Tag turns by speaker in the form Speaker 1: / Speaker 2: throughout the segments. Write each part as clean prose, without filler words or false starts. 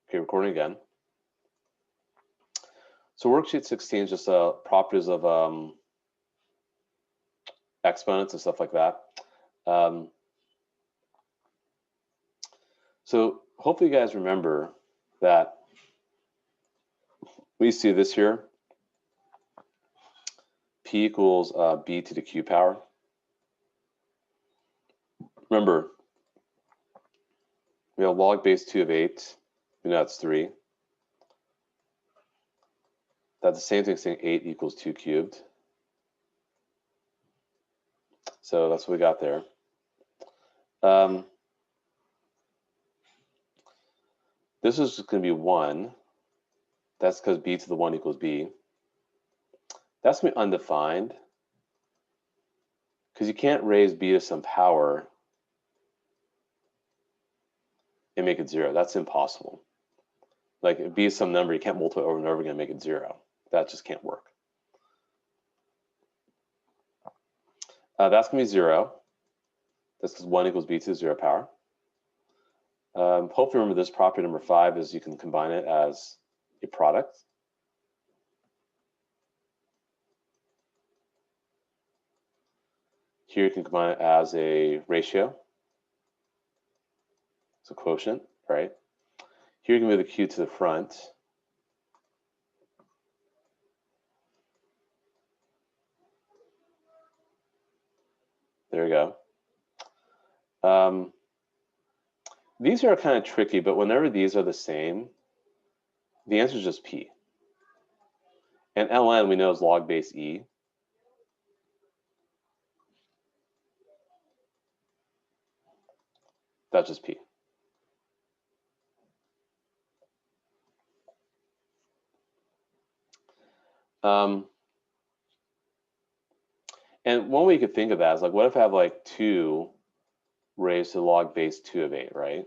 Speaker 1: Okay, recording again. So worksheet 16 is just properties of exponents and stuff like that. So hopefully you guys remember that we see this here. P equals b to the q power. Remember, we have log base 2 of 8. We know that's 3. That's the same thing saying 8 equals 2 cubed. So that's what we got there. This is just going to be 1. That's because b to the 1 equals b. That's going to be undefined because you can't raise b to some power and make it 0. That's impossible. Like if b is some number, you can't multiply over and over again and make it 0. That just can't work. That's going to be 0. That's because 1 equals b to the 0 power. Hopefully remember this property number 5 is you can combine it as a product. Here you can combine it as a ratio. It's a quotient, right? Here you can move the q to the front. There you go. These are kind of tricky, but whenever these are the same, the answer is just p. And ln we know is log base e. That's just p. And one way you could think of that is like, what if I have like 2 raised to log base 2 of 8, right?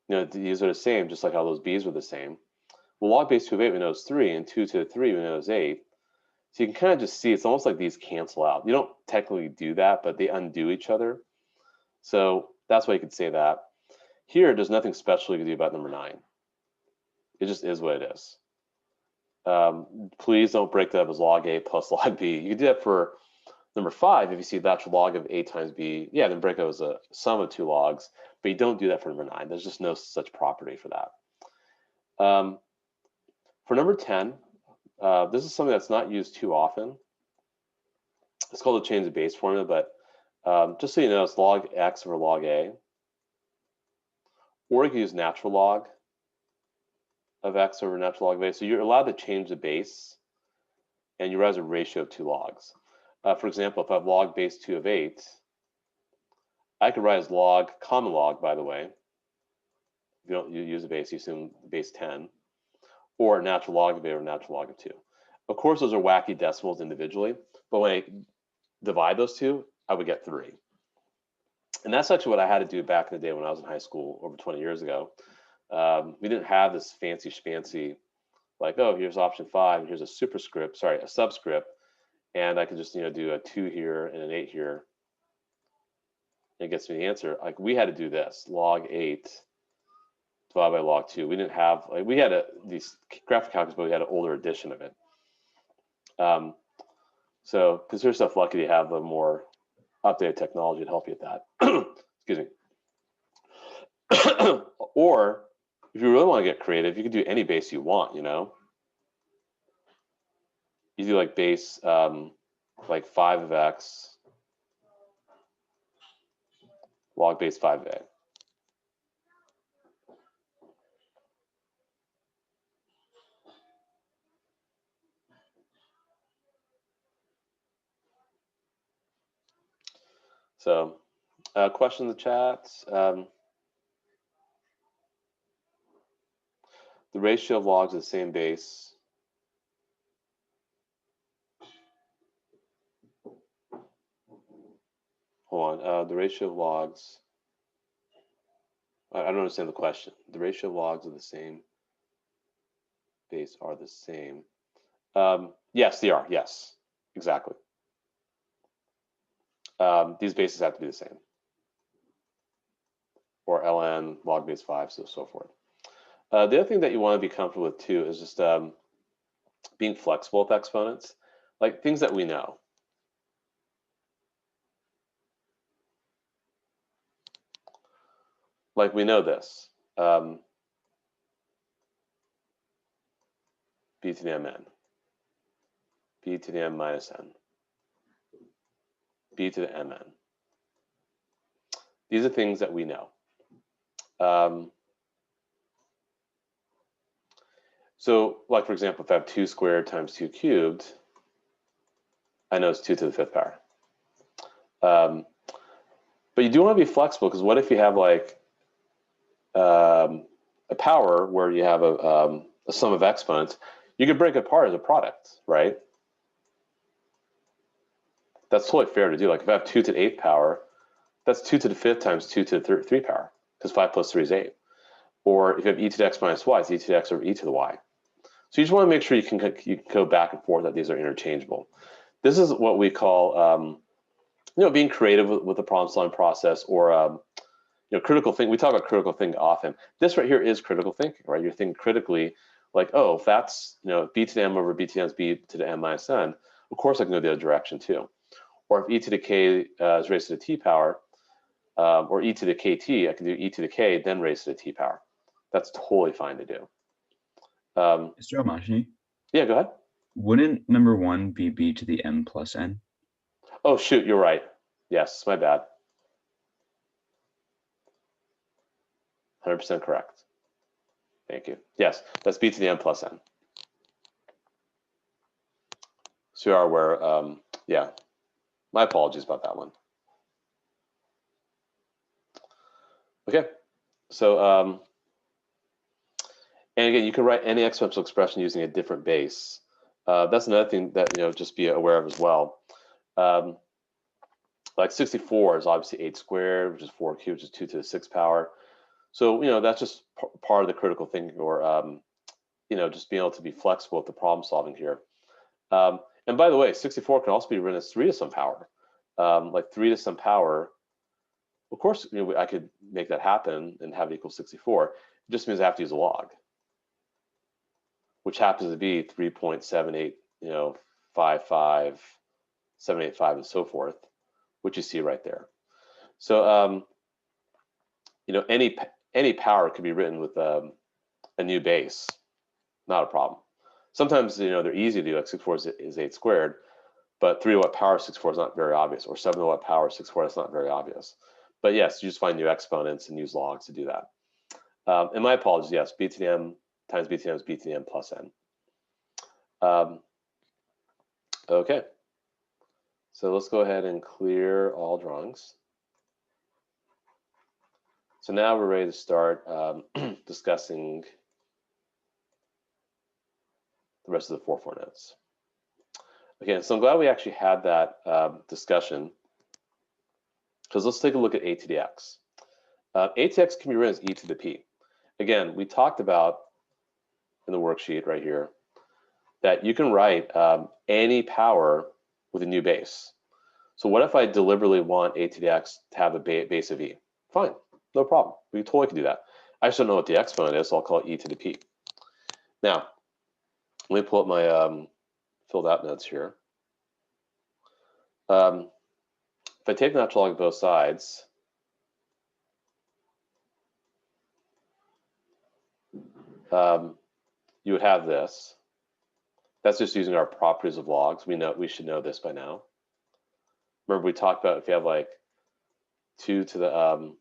Speaker 1: You know, these are the same, just like how those b's were the same. Well, log base 2 of 8 we know is 3, and 2 to the 3 we know is 8. So you can kind of just see it's almost like these cancel out. You don't technically do that, but they undo each other. So that's why you could say that. Here, there's nothing special you can do about number 9. It just is what it is. Please don't break that up as log A plus log B. You can do that for number 5 if you see that's log of A times B. Yeah, then break it as a sum of 2 logs, but you don't do that for number 9. There's just no such property for that. For number 10, this is something that's not used too often. It's called the change of base formula, but just so you know, it's log x over log A. Or you can use natural log of x over natural log of A. So you're allowed to change the base, and you write as a ratio of 2 logs. For example, if I have log base 2 of 8, I could write as log, common log, by the way. If you don't use a base, you assume base 10, or natural log of 8 or natural log of 2. Of course, those are wacky decimals individually, but when I divide those two, I would get 3. And that's actually what I had to do back in the day when I was in high school over 20 years ago. We didn't have this fancy schmancy, like, oh, here's option 5, and here's a superscript, sorry, a subscript, and I can just, you know, do a 2 here and an 8 here. And it gets me the answer. Like we had to do this, log 8 divided by log 2. We didn't have, like, we had these graphic calculators, but we had an older edition of it. So consider yourself lucky to have a more updated technology to help you with that. Excuse me. Or if you really want to get creative, you can do any base you want, you know. You do like base, like 5 of x, log base 5 of a. So, question in the chat. The ratio of logs of the same base. Hold on. The ratio of logs. I don't understand the question. The ratio of logs of the same base are the same. Yes, they are. Yes, exactly. These bases have to be the same. Or ln log base 5, so forth. The other thing that you want to be comfortable with too is just being flexible with exponents, like things that we know. Like we know this, b to the mn, b to the m minus n, b to the mn. These are things that we know. So like, for example, if I have 2 squared times 2 cubed, I know it's 2 to the 5th power. But you do want to be flexible, because what if you have like a power where you have a sum of exponents? You could break it apart as a product, right? That's totally fair to do. Like if I have 2 to the 8th power, that's 2 to the 5th times 2 to the 3 power, because 5 plus 3 is 8. Or if you have e to the x minus y, it's e to the x over e to the y. So you just want to make sure you can go back and forth, that these are interchangeable. This is what we call being creative with the problem solving process, or critical thinking. We talk about critical thinking often. This right here is critical thinking, right? You're thinking critically, like, oh, if that's b to the m over b to the m is b to the m minus n, of course I can go the other direction too. Or if e to the k is raised to the t power, or e to the kt, I can do e to the k then raised to the t power. That's totally fine to do.
Speaker 2: Mr. Almashni?
Speaker 1: Yeah, go ahead.
Speaker 2: Wouldn't number 1 be b to the m plus n?
Speaker 1: Oh, shoot, you're right. Yes, my bad. 100% correct. Thank you. Yes, that's b to the m plus n. So you are aware, yeah, my apologies about that one. Okay, so, and again, you can write any exponential expression using a different base. That's another thing that, just be aware of as well. Like 64 is obviously 8 squared, which is 4 cubed, which is 2 to the 6th power. So, that's just part of the critical thinking, or, just being able to be flexible with the problem solving here. And by the way, 64 can also be written as 3 to some power. Like 3 to some power, of course, I could make that happen and have it equal 64. It just means I have to use a log, which happens to be 3.78, 55,785, and so forth, which you see right there. So, any power could be written with a new base, not a problem. Sometimes, they're easy to do, like 64 is 8 squared, but 3 to what power 64 is not very obvious, or 7 to what power 64 is not very obvious. But yes, you just find new exponents and use logs to do that. And my apologies, yes, b to the m times b to the m is b to the m plus n. Okay, so let's go ahead and clear all drawings. So now we're ready to start discussing the rest of the 4-4 notes. Okay, so I'm glad we actually had that discussion, because let's take a look at a to the x. A to the x can be written as e to the p. Again, we talked about in the worksheet right here that you can write any power with a new base. So what if I deliberately want a to the x to have a base of e? Fine, no problem. We totally can do that. I just don't know what the exponent is, so I'll call it e to the p. Now, let me pull up my filled out notes here. If I take the natural log of both sides, you would have this. That's just using our properties of logs. We should know this by now. Remember, we talked about if you have like 2 to the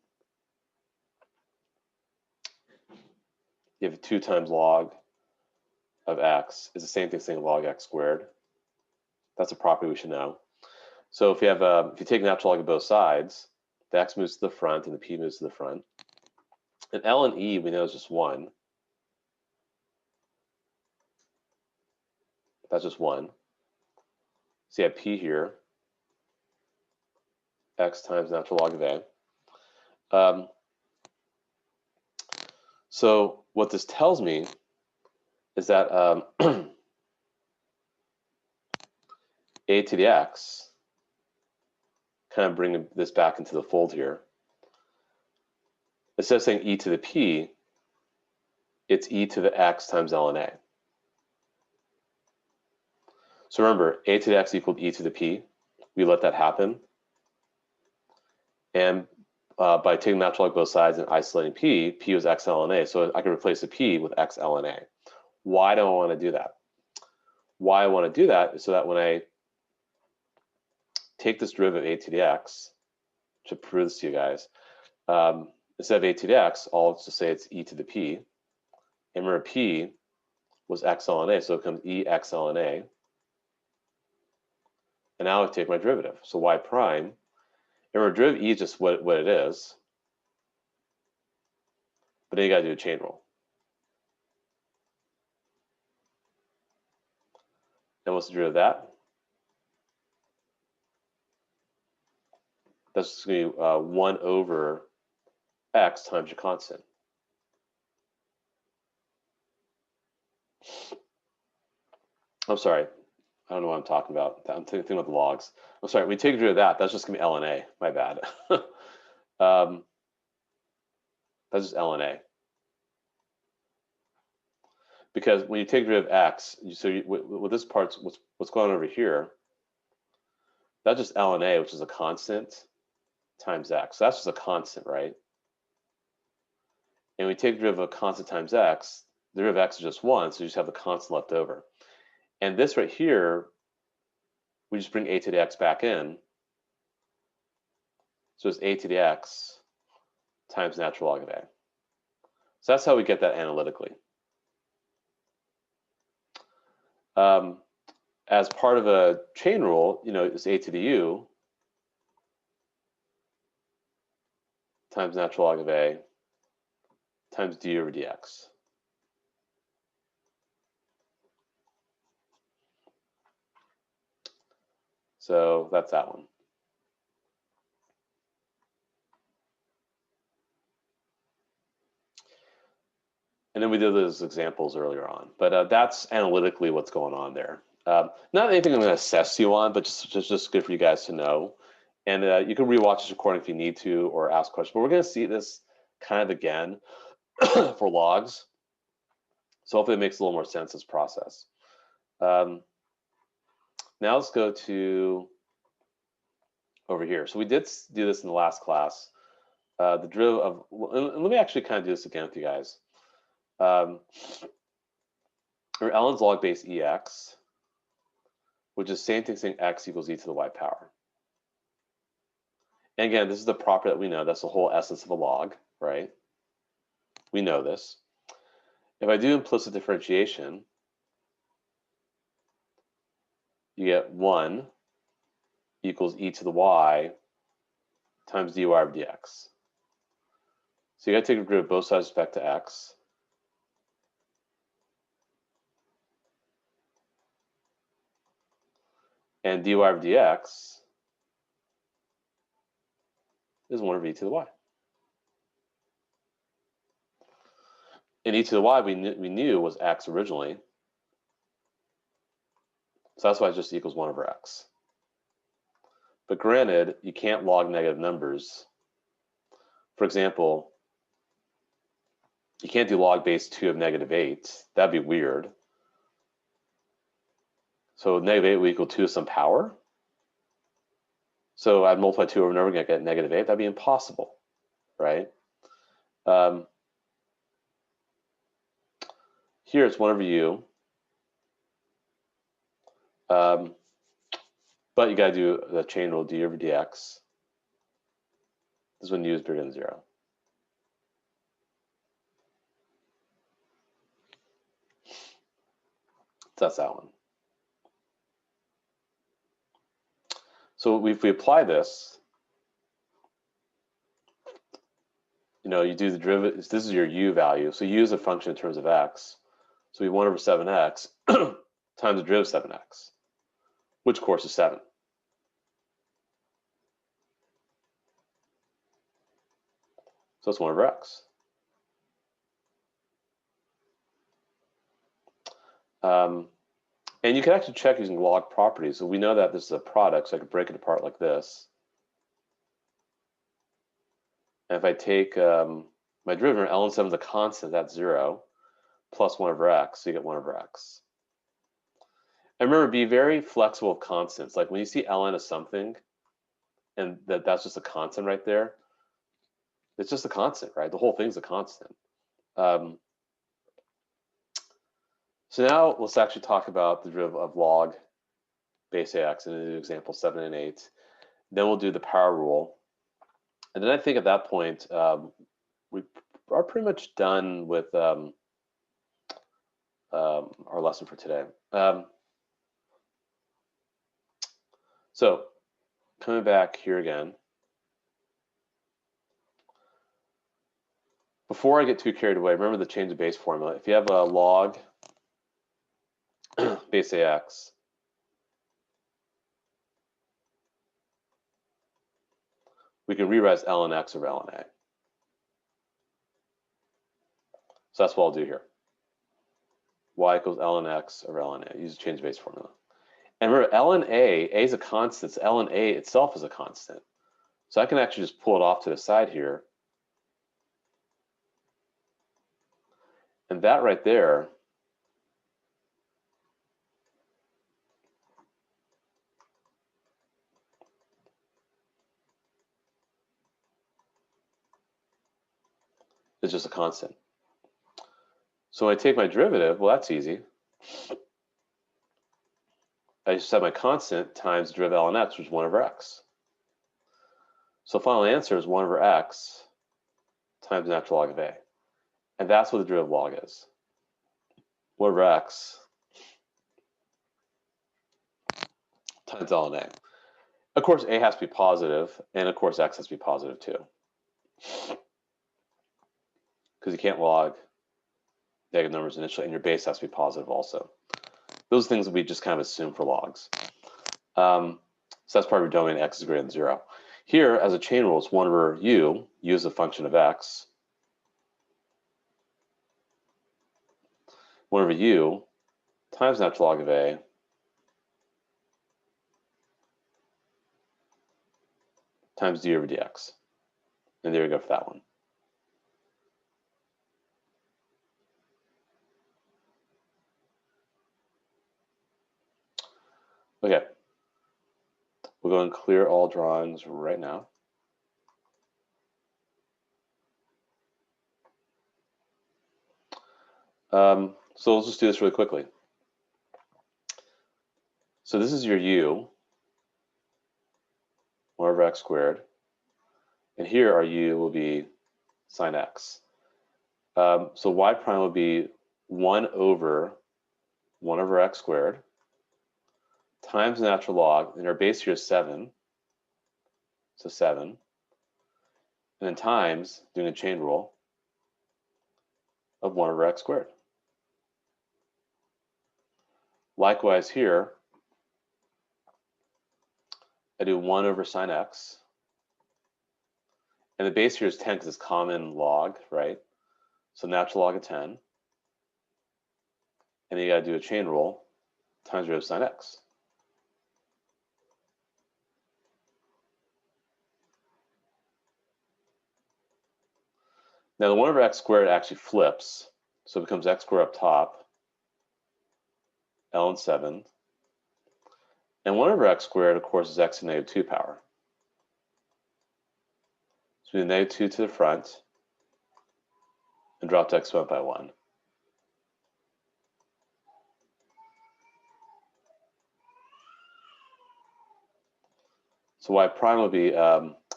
Speaker 1: you have 2 times log of x is the same thing as saying log x squared. That's a property we should know. So if you have if you take natural log of both sides, the x moves to the front and the p moves to the front. And L and E we know is just 1. That's just 1. So you have p here, x times natural log of a. So what this tells me is that a to the x, kind of bring this back into the fold here. Instead of saying e to the p, it's e to the x times ln a. So remember, a to the x equaled e to the p. We let that happen. And by taking natural log both sides and isolating p was x ln a. So I can replace the p with x ln a. Why do I want to do that? Why I want to do that is so that when I take this derivative of a to the x, to prove this to you guys, instead of a to the x, I'll just say it's e to the p. And remember, p was x ln a, so it becomes e x ln a. And now I take my derivative. So y prime, and remember, derivative e is just what it is. But then you got to do a chain rule. And what's the derivative of that? That's just going to be 1 over x times your constant. I'm sorry. I don't know what I'm talking about. I'm thinking about the logs. I'm sorry. We take a derivative of that. That's just going to be ln a. My bad. That's just ln a. Because when you take derivative of x, with this part, what's going on over here, that's just ln a, which is a constant, times x. So that's just a constant, right? And we take the derivative of a constant times x, the derivative of x is just 1, so you just have the constant left over. And this right here, we just bring a to the x back in. So it's a to the x times natural log of a. So that's how we get that analytically. As part of a chain rule, it's a to the u times natural log of a times du over dx. So that's that one. And then we did those examples earlier on, but that's analytically what's going on there. Not anything I'm going to assess you on, but just good for you guys to know. And you can rewatch this recording if you need to or ask questions. But we're going to see this kind of again for logs. So hopefully it makes a little more sense, this process. Now let's go to over here. So we did do this in the last class. The derivative of, and let me actually kind of do this again with you guys. Or ln's log base ex, which is same thing saying x equals e to the y power. And again, this is the property that we know. That's the whole essence of a log, right? We know this. If I do implicit differentiation, you get 1 equals e to the y times dy over dx. So you got to take a derivative of both sides with respect to x. And dy over dx is 1 over e to the y. And e to the y we knew was x originally. So that's why it just equals 1 over x. But granted, you can't log negative numbers. For example, you can't do log base 2 of negative 8. That'd be weird. So negative 8 will equal 2 to some power. So I'd multiply 2 over and over again, get negative 8. That'd be impossible, right? Here it's 1 over u. But you got to do the chain rule, d over dx. This is when u is bigger than 0. So that's that one. So if we apply this, you do the derivative. This is your u value. So u is a function in terms of x. So we 1 over 7x times the derivative of 7x, which of course is 7. So it's 1 over x. And you can actually check using log properties. So we know that this is a product, so I could break it apart like this. And if I take my derivative, ln7 is a constant, that's 0. plus 1 over x, so you get 1 over x. And remember, be very flexible with constants. Like when you see ln of something, and that's just a constant right there, it's just a constant, right? The whole thing's a constant. So now let's actually talk about the derivative of log base ax in an example 7 and 8. Then we'll do the power rule. And then I think at that point, we are pretty much done with our lesson for today. So coming back here again, before I get too carried away, remember the change of base formula. If you have a log base ax, we can rewrite as ln x over ln a. So that's what I'll do here. Y equals ln x over ln a. Use the change of base formula. And remember, ln a is a constant, so ln a itself is a constant. So I can actually just pull it off to the side here. And that right there is just a constant. So when I take my derivative, well, that's easy. I just have my constant times the derivative ln x, which is 1 over x. So final answer is 1 over x times the natural log of a. And that's what the derivative log is. 1 over x times ln a. Of course, a has to be positive, and of course, x has to be positive too. Because you can't log negative numbers initially, and your base has to be positive also. Those things will be just kind of assumed for logs. So that's part of your domain x is greater than 0. Here, as a chain rule, it's 1 over u is a function of x. 1 over u times natural log of a times d over dx. And there you go for that one. Okay. We'll go and clear all drawings right now. So let's just do this really quickly. So this is your u, 1 over x squared. And here our u will be sine x. So y prime will be 1 over x squared times the natural log, and our base here is 7, so 7, and then times, doing a chain rule, of 1 over x squared. Likewise here, I do 1 over sine x, and the base here is 10 because it's common log, right? So natural log of 10, and then you got to do a chain rule times root of sine x. Now the 1 over x squared actually flips, so it becomes x squared up top, ln 7. And 1 over x squared, of course, is x to the negative 2 power. So we do negative 2 to the front and drop the exponent by 1. So y prime will be,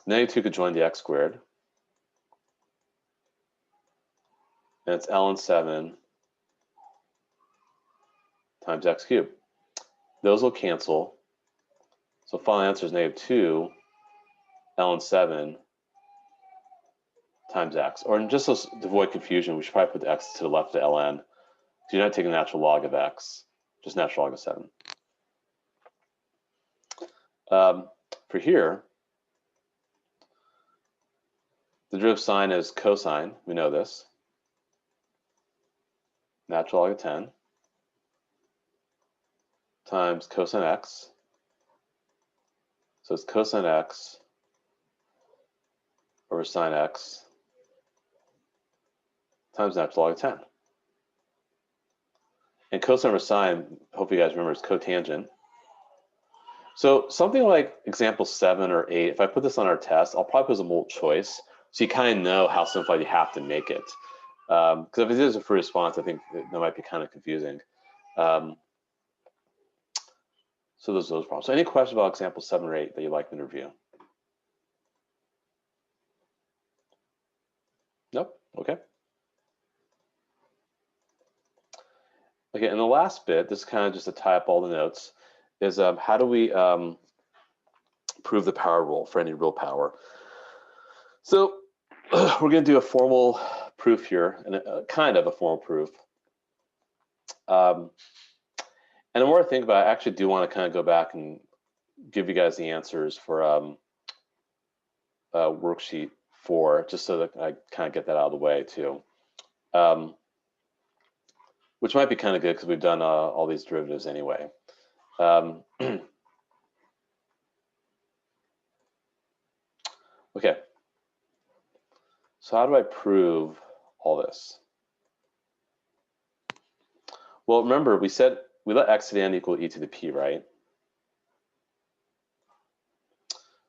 Speaker 1: negative 2 could join the x squared. And it's ln 7 times x cubed. Those will cancel. So final answer is negative 2 ln 7 times x. Or just to avoid confusion, we should probably put the x to the left of ln. So you're not taking the natural log of x, just natural log of 7. For here, the derivative of sine is cosine. We know this. Natural log of 10 times cosine x. So it's cosine x over sine x times natural log of 10. And cosine over sine, hope you guys remember, is cotangent. So something like example 7 or 8, if I put this on our test, I'll probably put as a multiple choice, so you kind of know how simplified you have to make it. Because if it is a free response, I think that might be kind of confusing. So those problems. So any questions about example 7 or 8 that you'd like me to review? Nope. Okay. Okay, and the last bit, this is kind of just to tie up all the notes, is how do we prove the power rule for any real power? So we're going to do a formal proof here, and kind of a formal proof. And the more I think about it, I actually do want to kind of go back and give you guys the answers for worksheet 4, just so that I kind of get that out of the way too. Which might be kind of good because we've done all these derivatives anyway. Okay. So how do I prove all this? Well, remember, we said we let x to the n equal e to the p, right?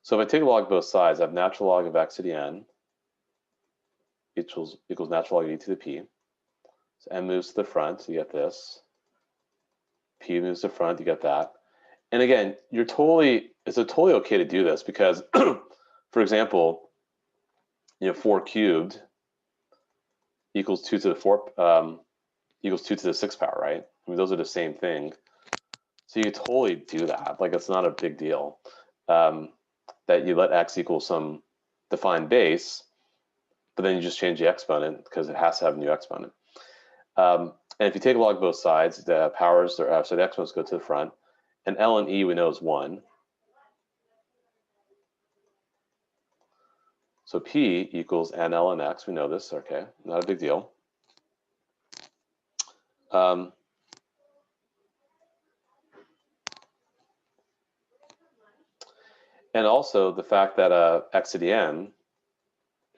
Speaker 1: So if I take a log of both sides, I have natural log of x to the n equals natural log of e to the p. So n moves to the front, so you get this. P moves to the front, you get that. And again, it's totally okay to do this because, for example, 4 cubed equals 2 to the 4 equals 2 to the 6th power, right? I mean, those are the same thing. So you totally do that. Like, it's not a big deal that you let x equal some defined base, but then you just change the exponent because it has to have a new exponent. And if you take a log of both sides, the powers, so the exponents go to the front, and ln e we know is 1. So p equals n ln x, we know this, okay, not a big deal. And also the fact that x to the n,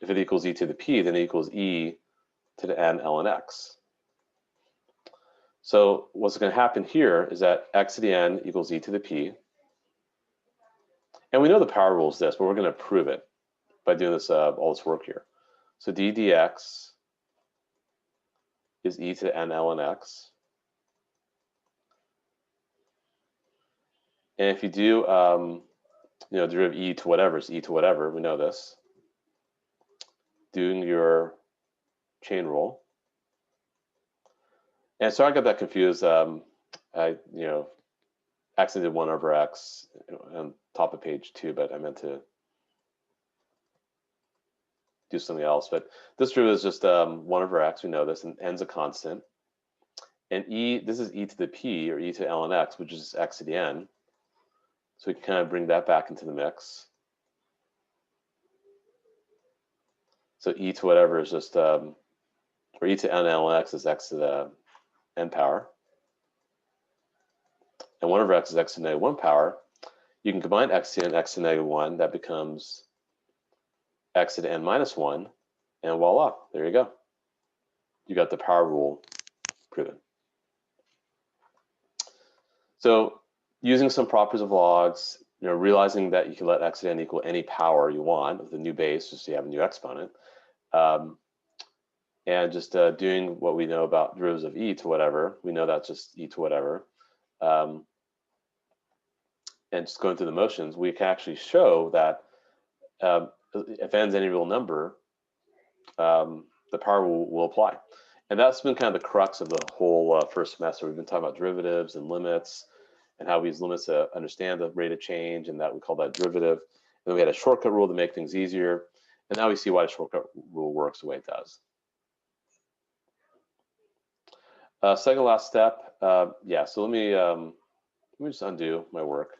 Speaker 1: if it equals e to the p, then it equals e to the n ln x. So what's going to happen here is that x to the n equals e to the p. And we know the power rule is this, but we're going to prove it by doing this all this work here. So d dx is e to the n ln x. And if you do, derivative e to whatever is e to whatever, we know this. Doing your chain rule. And so I got that confused. I accidentally did 1 over x on top of page 2, but I meant to do something else. But this derivative is just 1 over x, we know this, and n's a constant. And this is e to the p, or e to ln x, which is x to the n. So we can kind of bring that back into the mix. So e to whatever is just, or e to n ln x is x to the n power. And 1 over x is x to the negative 1 power. You can combine x to the n, x to the negative 1. That becomes x to the n minus 1. And voila, there you go. You got the power rule proven. So using some properties of logs, realizing that you can let x to the n equal any power you want with a new base, just so you have a new exponent. And just doing what we know about derivatives of e to whatever. We know that's just e to whatever. And just going through the motions, we can actually show that if n's any real number, the power will apply. And that's been kind of the crux of the whole first semester. We've been talking about derivatives and limits and how we use limits to understand the rate of change, and that we call that derivative. And then we had a shortcut rule to make things easier. And now we see why the shortcut rule works the way it does. Second last step, yeah, so let me just undo my work.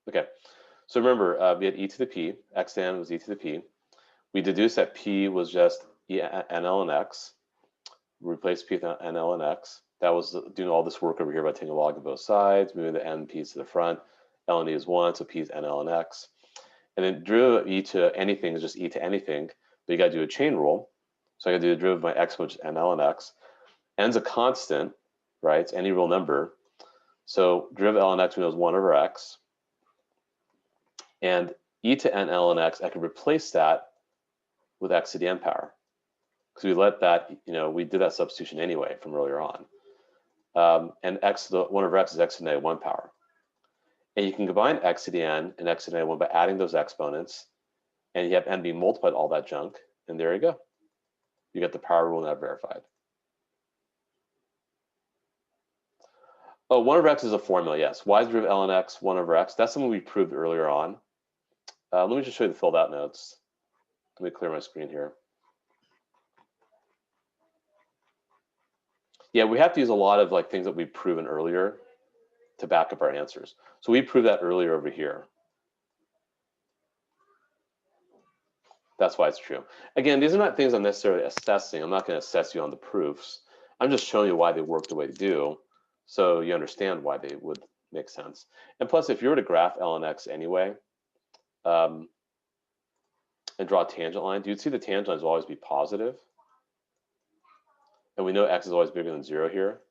Speaker 1: Okay, so remember, we had e to the p, x to n was e to the p. We deduced that p was just n ln x. Replace p with n ln x. That was doing all this work over here by taking a log of both sides, moving the n p's to the front, ln e is 1, so p is n ln x. And then derivative of e to anything is just e to anything, but you got to do a chain rule. So I got to do the derivative of my x, which is n ln x. N's a constant, right? It's any real number. So derivative ln x we know is 1 over x. And e to n ln x, I can replace that with x to the n power. Because we let that, we did that substitution anyway from earlier on. And x, 1 over x is x to the -1 power. And you can combine x to the n and x to the -1 by adding those exponents. And you have n being multiplied all that junk. And there you go. You get the power rule now verified. Oh, 1 over x is a formula, yes. Y is derivative ln x, 1 over x. That's something we proved earlier on. Let me just show you the filled out notes. Let me clear my screen here. Yeah, we have to use a lot of things that we've proven earlier to back up our answers. So we proved that earlier over here. That's why it's true. Again, these are not things I'm necessarily assessing. I'm not going to assess you on the proofs. I'm just showing you why they work the way they do, so you understand why they would make sense. And plus, if you were to graph ln x anyway, and draw a tangent line, you'd see the tangent lines will always be positive. And we know x is always bigger than 0 here.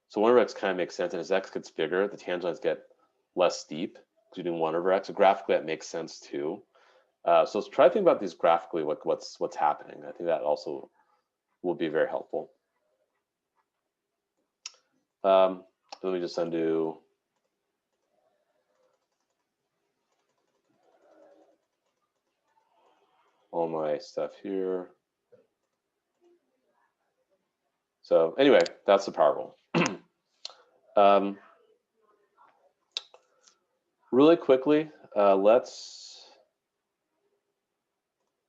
Speaker 1: So 1 over x kind of makes sense. And as x gets bigger, the tangent lines get less steep because you're doing 1 over x. So graphically, that makes sense too. So let's try to think about these graphically, what's happening. I think that also will be very helpful. Let me just undo. All my stuff here. So anyway, that's the power rule. Really quickly, let's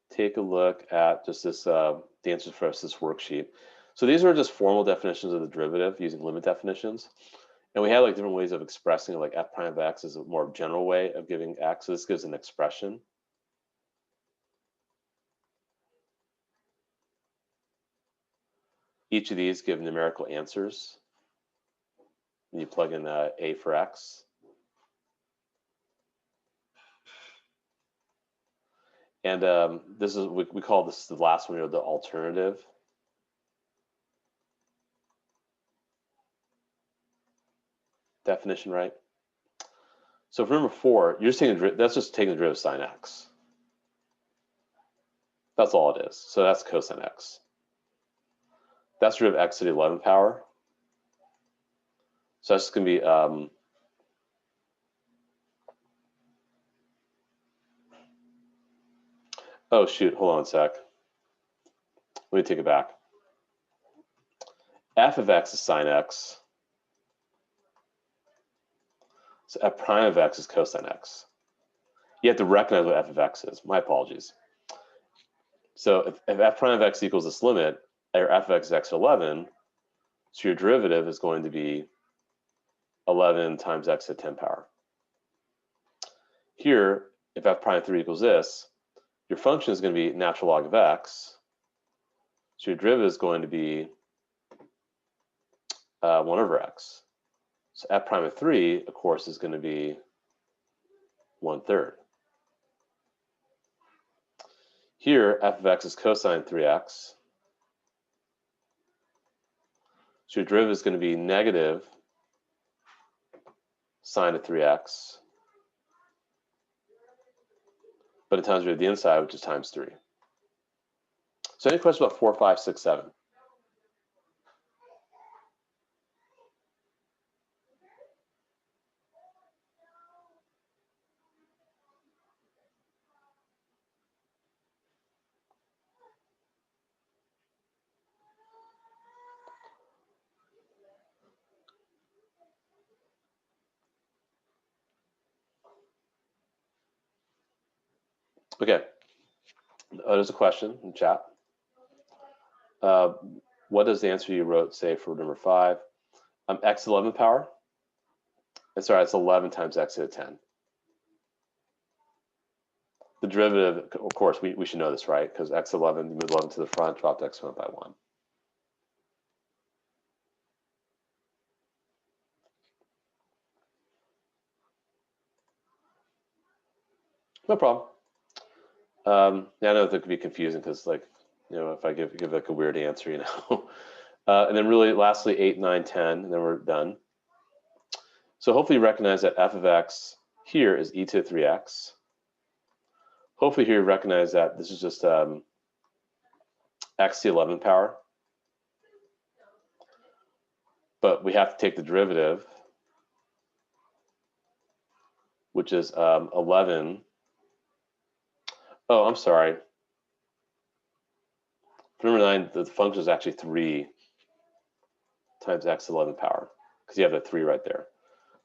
Speaker 1: take a look at just this, the answers for this worksheet. So these are just formal definitions of the derivative using limit definitions. And we have different ways of expressing it, f prime of x is a more general way of giving x. So this gives an expression. Each of these give numerical answers. And you plug in a for x. And this is, we call this the last one here, the alternative. Definition, right? So for number 4, you're just taking, that's just taking the derivative of sine x. That's all it is. So that's cosine x. That's derivative of x to the 11th power. So that's just going to be oh shoot, hold on a sec. Let me take it back. F of x is sine x. So f prime of x is cosine x. You have to recognize what f of x is. My apologies. So if f prime of x equals this limit, or f of x is x to 11, so your derivative is going to be 11 times x to the 10th power. Here, if f prime 3 equals this, your function is going to be natural log of x. So your derivative is going to be 1 over x. So f prime of 3, of course, is going to be 1/3. Here, f of x is cosine 3x. So your derivative is going to be negative sine of 3x. But it times the inside, which is times 3. So any questions about 4, 5, 6, 7? Okay. There's a question in chat. What does the answer you wrote say for number 5? X 11th power. Sorry, it's 11 times x to the 10. The derivative, of course, we should know this, right? Because x 11, you move 11 to the front, dropped exponent by 1. No problem. Yeah, I know that could be confusing because, like, you know, if I give like a weird answer, you know. And then really lastly 8, 9, 10, and then we're done. So hopefully you recognize that f of x here is e to the 3x. Hopefully here you recognize that this is just x to the 11th power. But we have to take the derivative, which is 11. Oh, I'm sorry. For number 9, the function is actually 3 times x to the 11th power, because you have that 3 right there.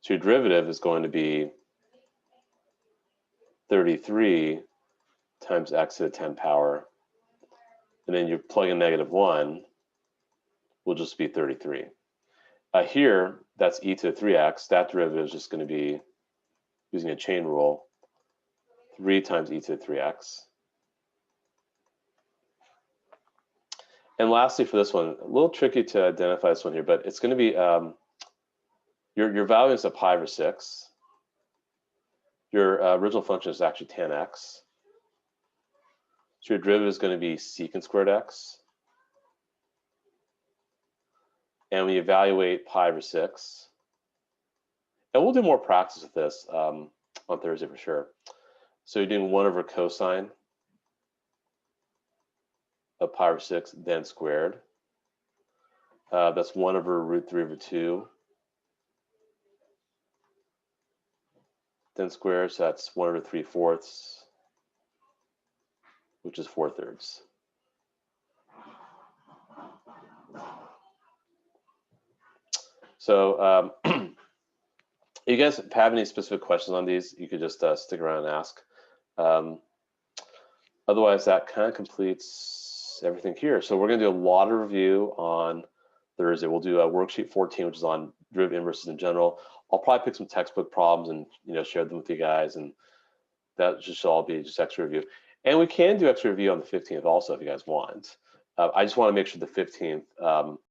Speaker 1: So your derivative is going to be 33 times x to the 10 power, and then you plug in -1, will just be 33. Here, that's e to the 3x. That derivative is just going to be, using a chain rule, 3 times e to the 3x. And lastly, for this one, a little tricky to identify this one here, but it's going to be your value is a pi over 6. Your original function is actually tan x. So your derivative is going to be secant squared x. And we evaluate pi over 6. And we'll do more practice with this on Thursday for sure. So you're doing 1 over cosine of pi over 6, then squared. That's 1 over root 3 over 2. Then squared, so that's 1 over 3/4, which is 4/3. So you guys have any specific questions on these, you could just stick around and ask. Otherwise, that kind of completes everything here. So we're going to do a lot of review on Thursday. We'll do a worksheet 14, which is on derivative inverses in general. I'll probably pick some textbook problems and, you know, share them with you guys, and that should all be just extra review. And we can do extra review on the 15th also if you guys want. I just want to make sure the 15th